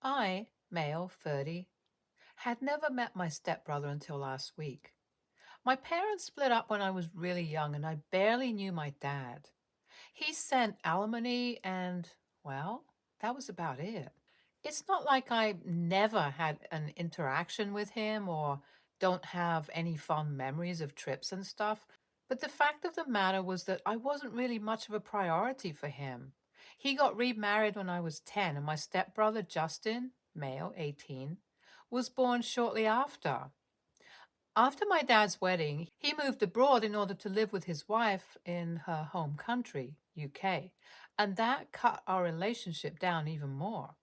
I, male, 30, had never met my stepbrother until last week. My parents split up when I was really young and I barely knew my dad. He sent alimony and, well, that was about it. It's not like I never had an interaction with him or don't have any fond memories of trips and stuff, but the fact of the matter was that I wasn't really much of a priority for him. He got remarried when I was 10, and my stepbrother Justin, male, 18, was born shortly after. After my dad's wedding, he moved abroad in order to live with his wife in her home country, UK, and that cut our relationship down even more.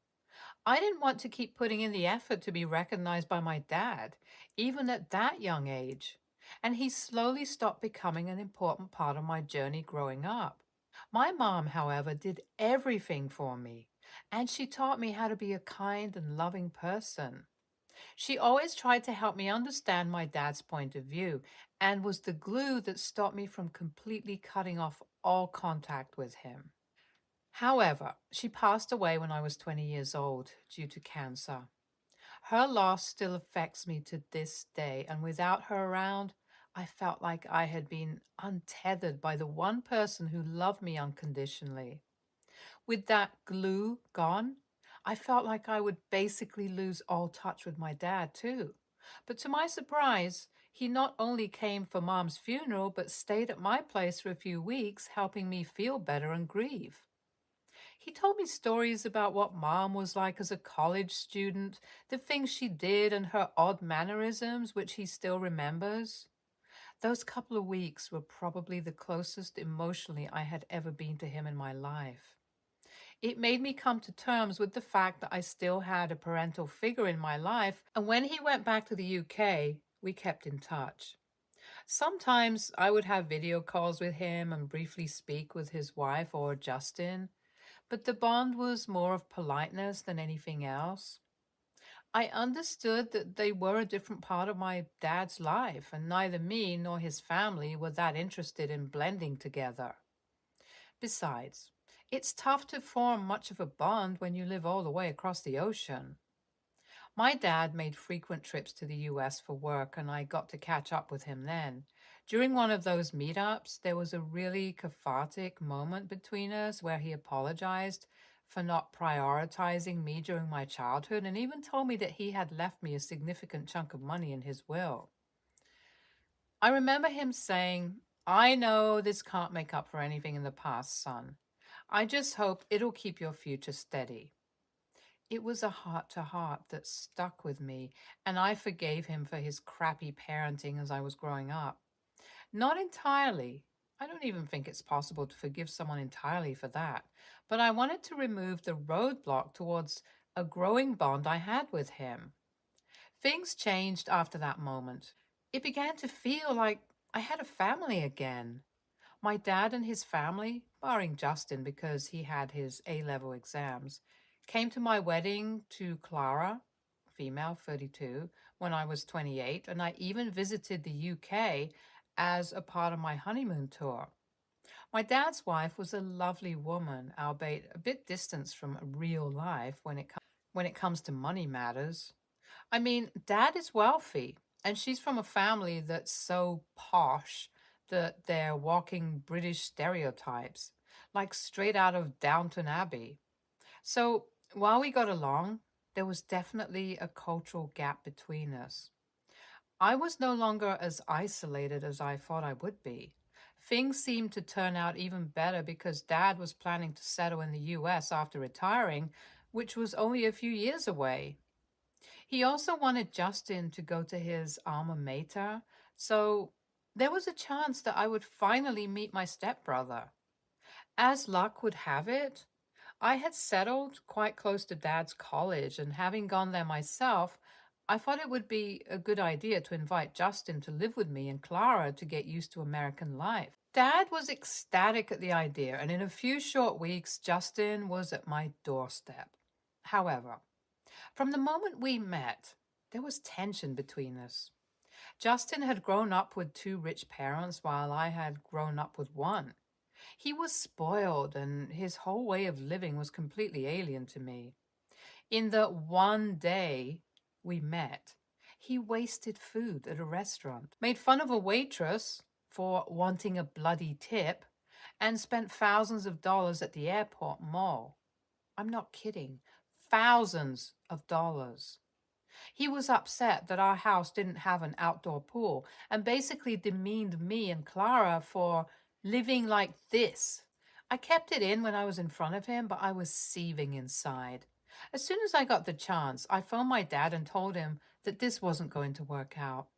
I didn't want to keep putting in the effort to be recognized by my dad, even at that young age, and he slowly stopped becoming an important part of my journey growing up. My mom, however, did everything for me, and she taught me how to be a kind and loving person. She always tried to help me understand my dad's point of view and was the glue that stopped me from completely cutting off all contact with him. However, she passed away when I was 20 years old due to cancer. Her loss still affects me to this day, and without her around, I felt like I had been untethered by the one person who loved me unconditionally. With that glue gone, I felt like I would basically lose all touch with my dad, too. But to my surprise, he not only came for Mom's funeral, but stayed at my place for a few weeks, helping me feel better and grieve. He told me stories about what Mom was like as a college student, the things she did, and her odd mannerisms, which he still remembers. Those couple of weeks were probably the closest emotionally I had ever been to him in my life. It made me come to terms with the fact that I still had a parental figure in my life, and when he went back to the UK, we kept in touch. Sometimes I would have video calls with him and briefly speak with his wife or Justin, but the bond was more of politeness than anything else. I understood that they were a different part of my dad's life, and neither me nor his family were that interested in blending together. Besides, it's tough to form much of a bond when you live all the way across the ocean. My dad made frequent trips to the US for work, and I got to catch up with him then. During one of those meetups, there was a really cathartic moment between us where he apologized for not prioritizing me during my childhood and even told me that he had left me a significant chunk of money in his will. I remember him saying, "I know this can't make up for anything in the past, son. I just hope it'll keep your future steady." It was a heart to heart that stuck with me, and I forgave him for his crappy parenting as I was growing up. Not entirely. I don't even think it's possible to forgive someone entirely for that, but I wanted to remove the roadblock towards a growing bond I had with him. Things changed after that moment. It began to feel like I had a family again. My dad and his family, barring Justin because he had his A-level exams, came to my wedding to Clara, female 32, when I was 28, and I even visited the UK as a part of my honeymoon tour. My dad's wife was a lovely woman, albeit a bit distant from real life when it comes to money matters. I mean, dad is wealthy, and she's from a family that's so posh that they're walking British stereotypes, like straight out of Downton Abbey. So while we got along, there was definitely a cultural gap between us. I was no longer as isolated as I thought I would be. Things seemed to turn out even better because Dad was planning to settle in the US after retiring, which was only a few years away. He also wanted Justin to go to his alma mater, so there was a chance that I would finally meet my stepbrother. As luck would have it, I had settled quite close to Dad's college, and having gone there myself, I thought it would be a good idea to invite Justin to live with me and Clara to get used to American life. Dad was ecstatic at the idea, and in a few short weeks, Justin was at my doorstep. However, from the moment we met, there was tension between us. Justin had grown up with two rich parents while I had grown up with one. He was spoiled, and his whole way of living was completely alien to me. In the one day we met, he wasted food at a restaurant, made fun of a waitress for wanting a bloody tip, and spent thousands of dollars at the airport mall. I'm not kidding. Thousands of dollars. He was upset that our house didn't have an outdoor pool and basically demeaned me and Clara for living like this. I kept it in when I was in front of him, but I was seething inside. As soon as I got the chance, I phoned my dad and told him that this wasn't going to work out.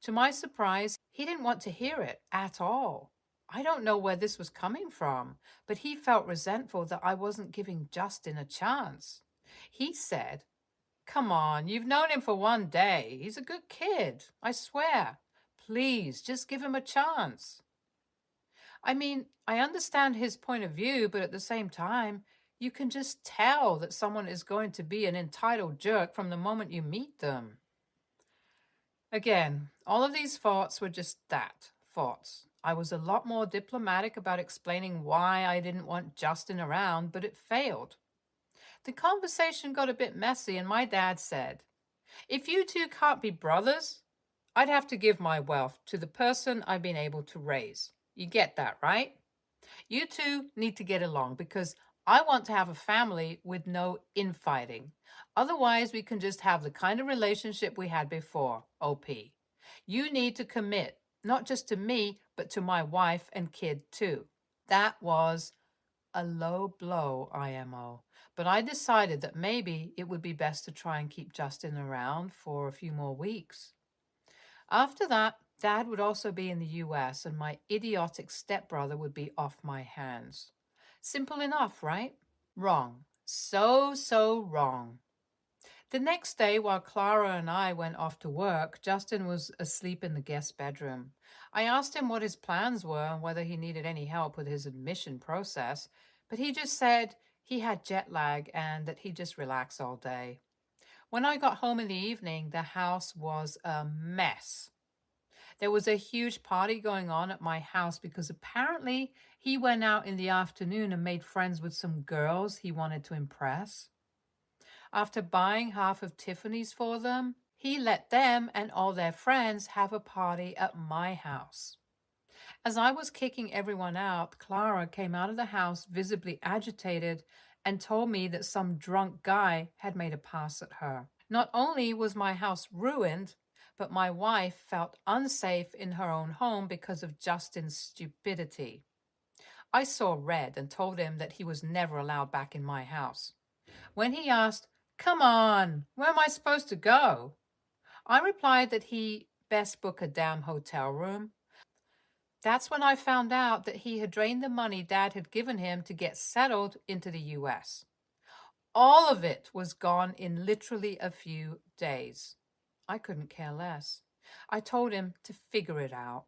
To my surprise, he didn't want to hear it at all. I don't know where this was coming from, but he felt resentful that I wasn't giving Justin a chance. He said, "Come on, you've known him for one day. He's a good kid, I swear. Please, just give him a chance." I mean, I understand his point of view, but at the same time, you can just tell that someone is going to be an entitled jerk from the moment you meet them. Again, all of these thoughts were just that, thoughts. I was a lot more diplomatic about explaining why I didn't want Justin around, but it failed. The conversation got a bit messy, and my dad said, "If you two can't be brothers, I'd have to give my wealth to the person I've been able to raise. You get that, right? You two need to get along because I want to have a family with no infighting. Otherwise, we can just have the kind of relationship we had before, OP. You need to commit, not just to me, but to my wife and kid too." That was a low blow, IMO. But I decided that maybe it would be best to try and keep Justin around for a few more weeks. After that, Dad would also be in the US, and my idiotic stepbrother would be off my hands. Simple enough, right? Wrong. So wrong. The next day, while Clara and I went off to work, Justin was asleep in the guest bedroom. I asked him what his plans were and whether he needed any help with his admission process, but he just said he had jet lag and that he'd just relax all day. When I got home in the evening, the house was a mess. There was a huge party going on at my house because apparently he went out in the afternoon and made friends with some girls he wanted to impress. After buying half of Tiffany's for them, he let them and all their friends have a party at my house. As I was kicking everyone out, Clara came out of the house visibly agitated and told me that some drunk guy had made a pass at her. Not only was my house ruined, but my wife felt unsafe in her own home because of Justin's stupidity. I saw red and told him that he was never allowed back in my house. When he asked, "Come on, where am I supposed to go?" I replied that he best book a damn hotel room. That's when I found out that he had drained the money Dad had given him to get settled into the US. All of it was gone in literally a few days. I couldn't care less. I told him to figure it out.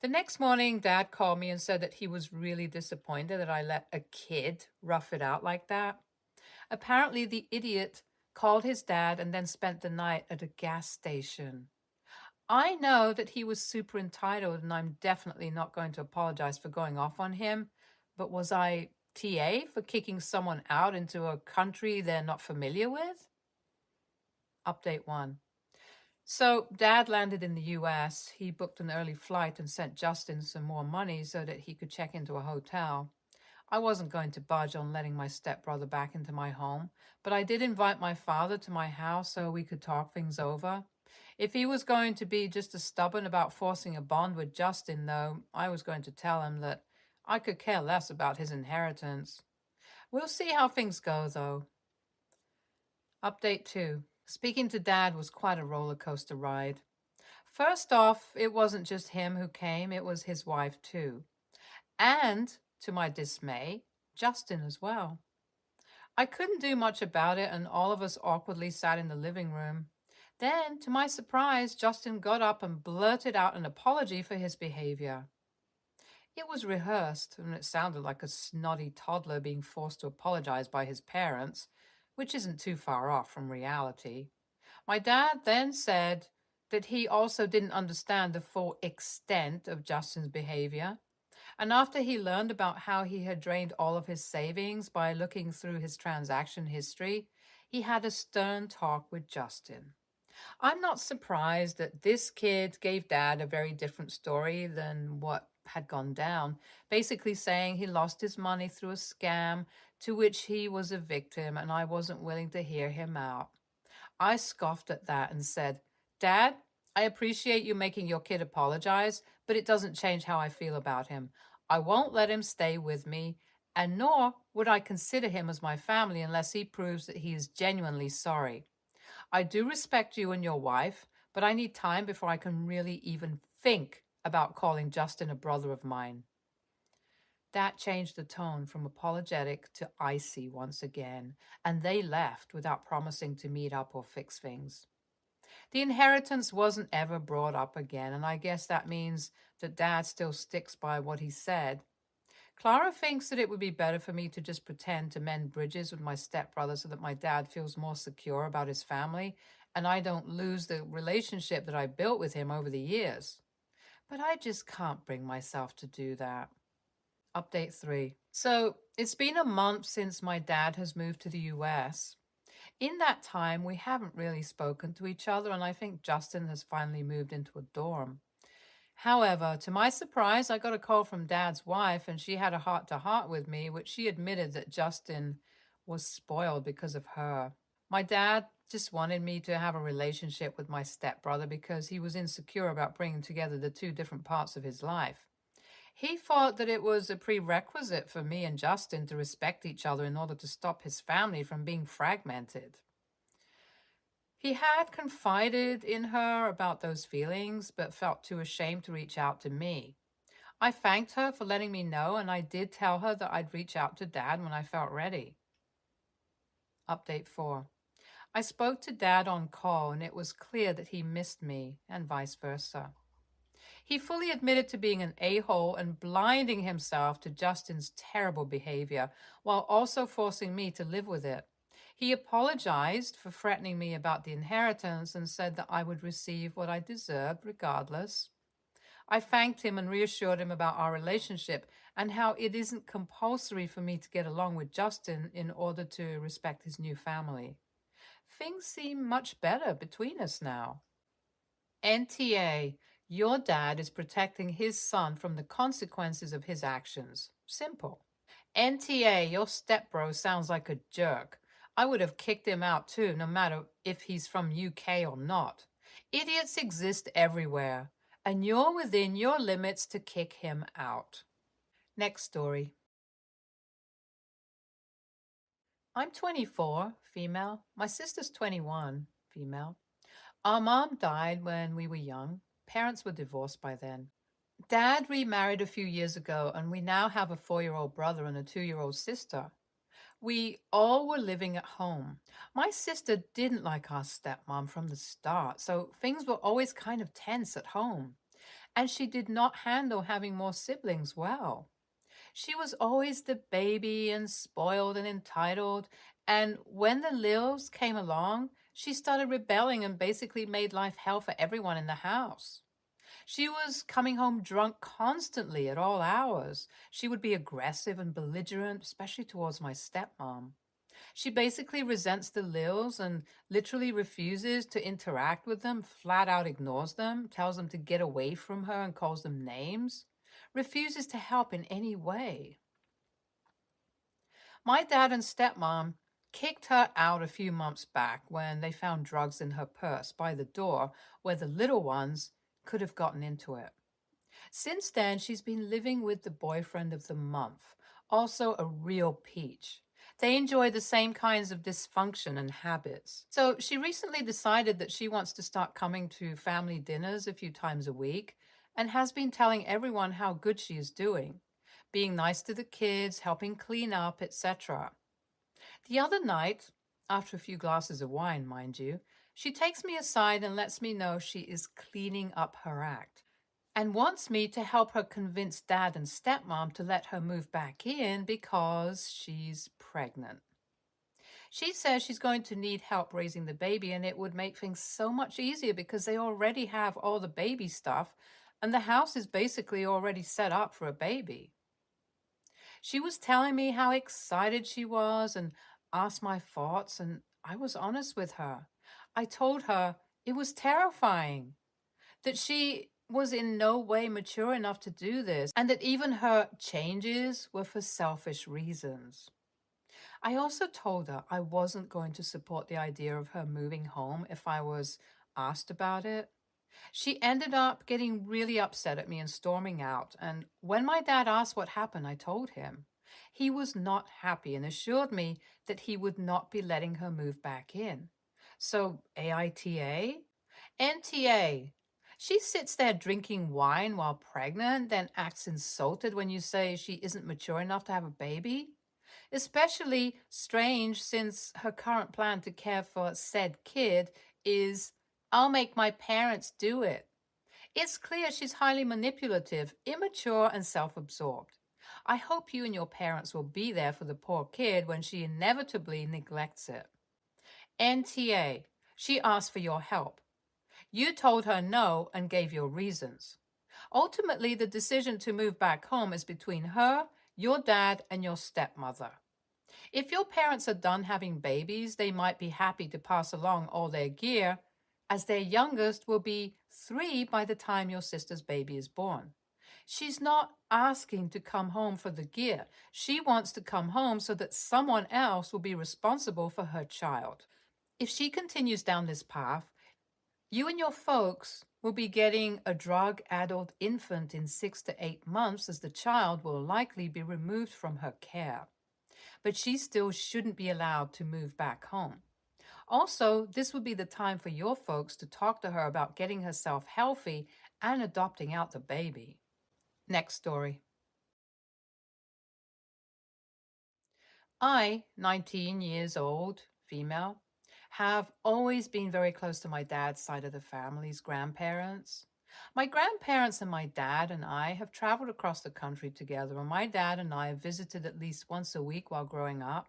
The next morning, Dad called me and said that he was really disappointed that I let a kid rough it out like that. Apparently, the idiot called his dad and then spent the night at a gas station. I know that he was super entitled, and I'm definitely not going to apologize for going off on him, but was I TA for kicking someone out into a country they're not familiar with? Update 1. So, Dad landed in the US. He booked an early flight and sent Justin some more money so that he could check into a hotel. I wasn't going to budge on letting my stepbrother back into my home, but I did invite my father to my house so we could talk things over. If he was going to be just as stubborn about forcing a bond with Justin, though, I was going to tell him that I could care less about his inheritance. We'll see how things go, though. Update 2. Speaking to Dad was quite a roller coaster ride. First off, it wasn't just him who came, it was his wife too. And, to my dismay, Justin as well. I couldn't do much about it, and all of us awkwardly sat in the living room. Then, to my surprise, Justin got up and blurted out an apology for his behavior. It was rehearsed, and it sounded like a snotty toddler being forced to apologize by his parents, which isn't too far off from reality. My dad then said that he also didn't understand the full extent of Justin's behavior. And after he learned about how he had drained all of his savings by looking through his transaction history, he had a stern talk with Justin. I'm not surprised that this kid gave dad a very different story than what had gone down, basically saying he lost his money through a scam to which he was a victim and I wasn't willing to hear him out. I scoffed at that and said, Dad, I appreciate you making your kid apologize, but it doesn't change how I feel about him. I won't let him stay with me, and nor would I consider him as my family unless he proves that he is genuinely sorry. I do respect you and your wife, but I need time before I can really even think about calling Justin a brother of mine. That changed the tone from apologetic to icy once again, and they left without promising to meet up or fix things. The inheritance wasn't ever brought up again, and I guess that means that Dad still sticks by what he said. Clara thinks that it would be better for me to just pretend to mend bridges with my stepbrother so that my dad feels more secure about his family and I don't lose the relationship that I built with him over the years. But I just can't bring myself to do that. Update 3. So it's been a month since my dad has moved to the US. In that time, we haven't really spoken to each other, and I think Justin has finally moved into a dorm. However, to my surprise, I got a call from Dad's wife, and she had a heart to heart with me, which she admitted that Justin was spoiled because of her. My dad just wanted me to have a relationship with my stepbrother because he was insecure about bringing together the two different parts of his life. He thought that it was a prerequisite for me and Justin to respect each other in order to stop his family from being fragmented. He had confided in her about those feelings, but felt too ashamed to reach out to me. I thanked her for letting me know, and I did tell her that I'd reach out to Dad when I felt ready. Update 4. I spoke to Dad on call, and it was clear that he missed me, and vice versa. He fully admitted to being an a-hole and blinding himself to Justin's terrible behavior, while also forcing me to live with it. He apologized for threatening me about the inheritance and said that I would receive what I deserved regardless. I thanked him and reassured him about our relationship and how it isn't compulsory for me to get along with Justin in order to respect his new family. Things seem much better between us now. NTA, your dad is protecting his son from the consequences of his actions. Simple. NTA, your stepbro sounds like a jerk. I would have kicked him out too, no matter if he's from UK or not. Idiots exist everywhere, and you're within your limits to kick him out. Next story. I'm 24, female. My sister's 21, female. Our mom died when we were young. Parents were divorced by then. Dad remarried a few years ago, and we now have a 4-year-old brother and a 2-year-old sister. We all were living at home. My sister didn't like our stepmom from the start, so things were always kind of tense at home. And she did not handle having more siblings well. She was always the baby and spoiled and entitled. And when the Lils came along, she started rebelling and basically made life hell for everyone in the house. She was coming home drunk constantly at all hours. She would be aggressive and belligerent, especially towards my stepmom. She basically resents the Lils and literally refuses to interact with them, flat out ignores them, tells them to get away from her and calls them names, refuses to help in any way. My dad and stepmom kicked her out a few months back when they found drugs in her purse by the door where the little ones could have gotten into it. Since then, she's been living with the boyfriend of the month, also a real peach. They enjoy the same kinds of dysfunction and habits. So she recently decided that she wants to start coming to family dinners a few times a week and has been telling everyone how good she is doing, being nice to the kids, helping clean up, etc. The other night, after a few glasses of wine, mind you, she takes me aside and lets me know she is cleaning up her act and wants me to help her convince dad and stepmom to let her move back in because she's pregnant. She says she's going to need help raising the baby and it would make things so much easier because they already have all the baby stuff and the house is basically already set up for a baby. She was telling me how excited she was and asked my thoughts, and I was honest with her. I told her it was terrifying, that she was in no way mature enough to do this, and that even her changes were for selfish reasons. I also told her I wasn't going to support the idea of her moving home if I was asked about it. She ended up getting really upset at me and storming out. And when my dad asked what happened, I told him. He was not happy and assured me that he would not be letting her move back in. So, AITA? NTA. She sits there drinking wine while pregnant, then acts insulted when you say she isn't mature enough to have a baby? Especially strange since her current plan to care for said kid is, I'll make my parents do it. It's clear she's highly manipulative, immature, and self absorbed. I hope you and your parents will be there for the poor kid when she inevitably neglects it. NTA, she asked for your help. You told her no and gave your reasons. Ultimately, the decision to move back home is between her, your dad, and your stepmother. If your parents are done having babies, they might be happy to pass along all their gear, as their youngest will be 3 by the time your sister's baby is born. She's not asking to come home for the gear. She wants to come home so that someone else will be responsible for her child. If she continues down this path, you and your folks will be getting a drug-addled infant in 6 to 8 months, as the child will likely be removed from her care. But she still shouldn't be allowed to move back home. Also, this would be the time for your folks to talk to her about getting herself healthy and adopting out the baby. Next story. I, 19 years old, female, have always been very close to my dad's side of the family's grandparents. My grandparents and my dad and I have traveled across the country together, and my dad and I have visited at least once a week while growing up.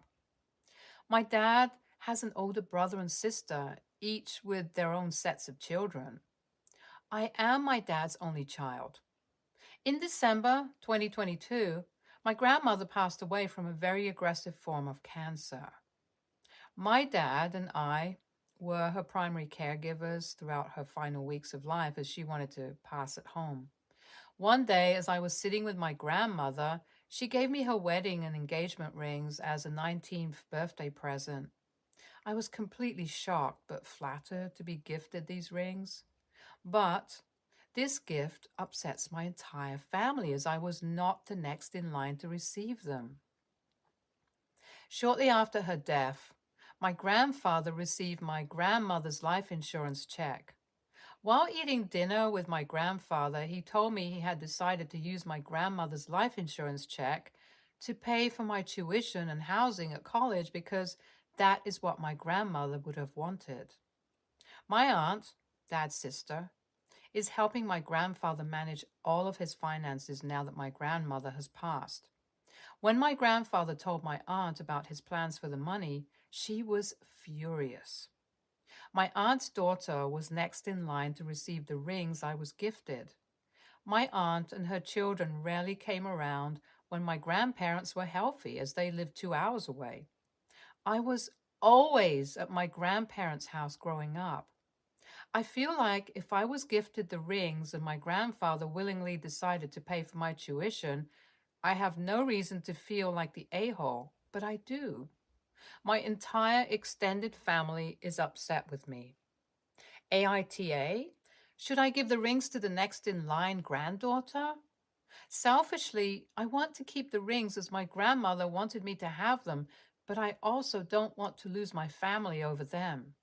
My dad has an older brother and sister, each with their own sets of children. I am my dad's only child. In December 2022, my grandmother passed away from a very aggressive form of cancer. My dad and I were her primary caregivers throughout her final weeks of life, as she wanted to pass at home. One day, as I was sitting with my grandmother, she gave me her wedding and engagement rings as a 19th birthday present. I was completely shocked but flattered to be gifted these rings. But this gift upsets my entire family, as I was not the next in line to receive them. Shortly after her death, my grandfather received my grandmother's life insurance check. While eating dinner with my grandfather, he told me he had decided to use my grandmother's life insurance check to pay for my tuition and housing at college, because that is what my grandmother would have wanted. My aunt, dad's sister, is helping my grandfather manage all of his finances now that my grandmother has passed. When my grandfather told my aunt about his plans for the money, she was furious. My aunt's daughter was next in line to receive the rings I was gifted. My aunt and her children rarely came around when my grandparents were healthy, as they lived 2 hours away. I was always at my grandparents' house growing up. I feel like if I was gifted the rings and my grandfather willingly decided to pay for my tuition, I have no reason to feel like the a-hole, but I do. My entire extended family is upset with me. AITA? Should I give the rings to the next in line granddaughter? Selfishly, I want to keep the rings as my grandmother wanted me to have them, but I also don't want to lose my family over them.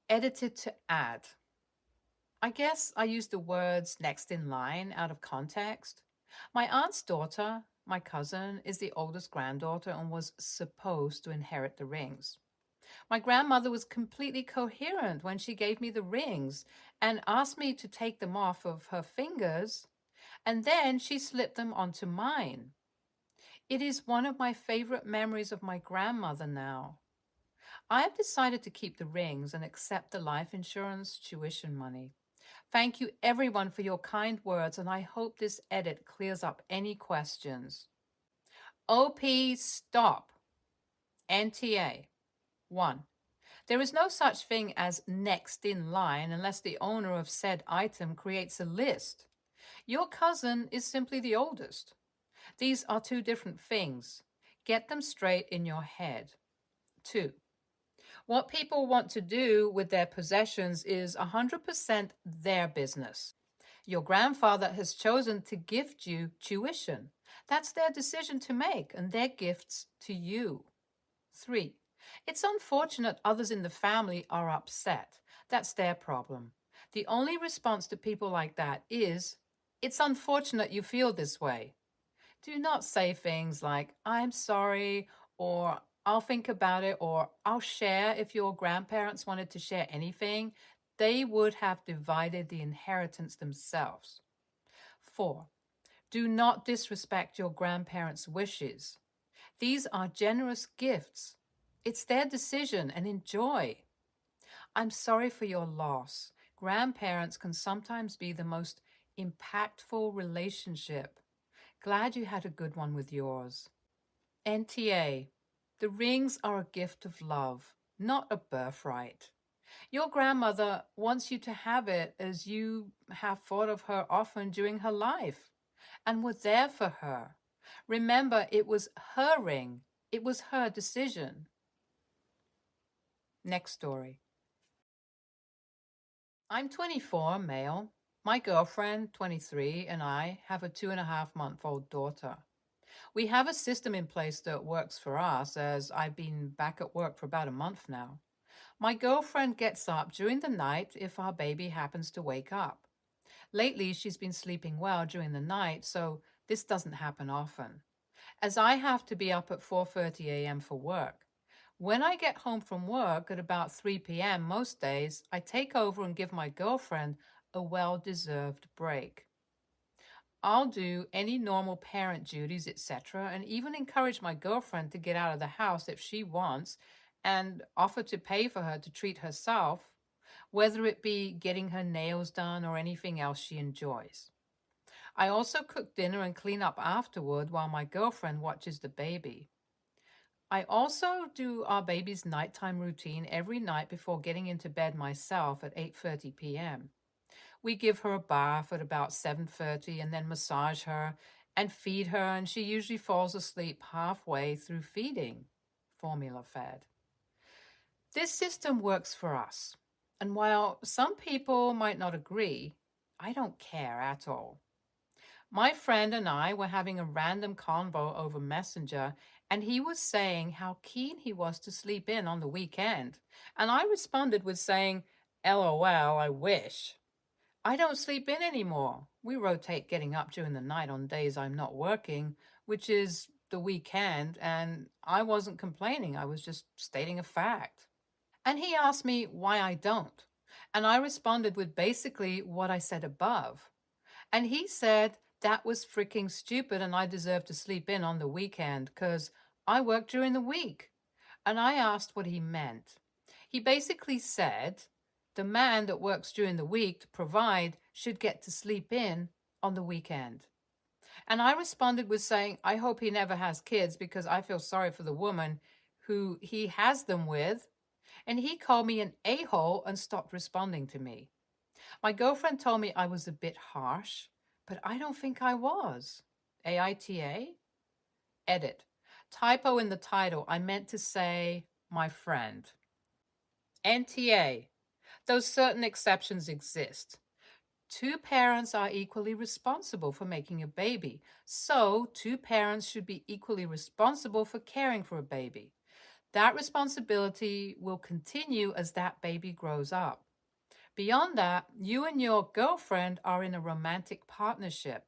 Edited to add. I guess I used the words next in line out of context. My aunt's daughter, my cousin, is the oldest granddaughter and was supposed to inherit the rings. My grandmother was completely coherent when she gave me the rings and asked me to take them off of her fingers, and then she slipped them onto mine. It is one of my favorite memories of my grandmother now. I have decided to keep the rings and accept the life insurance tuition money. Thank you everyone for your kind words, and I hope this edit clears up any questions. OP, stop. NTA. 1. There is no such thing as next in line unless the owner of said item creates a list. Your cousin is simply the oldest. These are two different things. Get them straight in your head. 2. What people want to do with their possessions is 100% their business. Your grandfather has chosen to gift you tuition. That's their decision to make and their gifts to you. 3. It's unfortunate others in the family are upset. That's their problem. The only response to people like that is, it's unfortunate you feel this way. Do not say things like, I'm sorry, or I'll think about it, or I'll share. If your grandparents wanted to share anything, they would have divided the inheritance themselves. 4. Do not disrespect your grandparents' wishes. These are generous gifts. It's their decision and enjoy. I'm sorry for your loss. Grandparents can sometimes be the most impactful relationship. Glad you had a good one with yours. NTA. The rings are a gift of love, not a birthright. Your grandmother wants you to have it as you have thought of her often during her life and were there for her. Remember, it was her ring. It was her decision. Next story. I'm 24, male. My girlfriend, 23, and I have a 2.5-month-old daughter. We have a system in place that works for us, as I've been back at work for about a month now. My girlfriend gets up during the night if our baby happens to wake up. Lately, she's been sleeping well during the night, so this doesn't happen often, as I have to be up at 4:30 a.m. for work. When I get home from work at about 3 p.m. most days, I take over and give my girlfriend a well-deserved break. I'll do any normal parent duties, etc., and even encourage my girlfriend to get out of the house if she wants and offer to pay for her to treat herself, whether it be getting her nails done or anything else she enjoys. I also cook dinner and clean up afterward while my girlfriend watches the baby. I also do our baby's nighttime routine every night before getting into bed myself at 8:30 p.m. We give her a bath at about 7:30 and then massage her and feed her, and she usually falls asleep halfway through feeding, formula fed. This system works for us, and while some people might not agree, I don't care at all. My friend and I were having a random convo over Messenger, and he was saying how keen he was to sleep in on the weekend. And I responded with saying, LOL, I wish. I don't sleep in anymore. We rotate getting up during the night on days I'm not working, which is the weekend, and I wasn't complaining. I was just stating a fact. And he asked me why I don't. And I responded with basically what I said above. And he said that was freaking stupid and I deserve to sleep in on the weekend because I work during the week. And I asked what he meant. He basically said the man that works during the week to provide should get to sleep in on the weekend. And I responded with saying, I hope he never has kids because I feel sorry for the woman who he has them with. And he called me an a-hole and stopped responding to me. My girlfriend told me I was a bit harsh, but I don't think I was. AITA? Edit. Typo in the title. I meant to say my friend. NTA. Though certain exceptions exist. Two parents are equally responsible for making a baby, so two parents should be equally responsible for caring for a baby. That responsibility will continue as that baby grows up. Beyond that, you and your girlfriend are in a romantic partnership,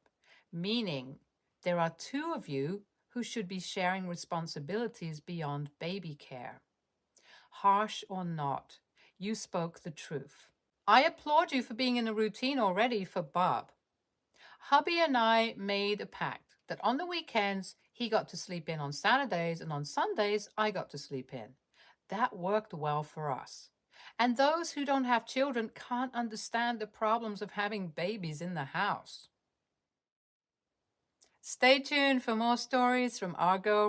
meaning there are two of you who should be sharing responsibilities beyond baby care. Harsh or not, you spoke the truth. I applaud you for being in a routine already for Bob. Hubby and I made a pact that on the weekends, he got to sleep in on Saturdays, and on Sundays, I got to sleep in. That worked well for us. And those who don't have children can't understand the problems of having babies in the house. Stay tuned for more stories from Argo.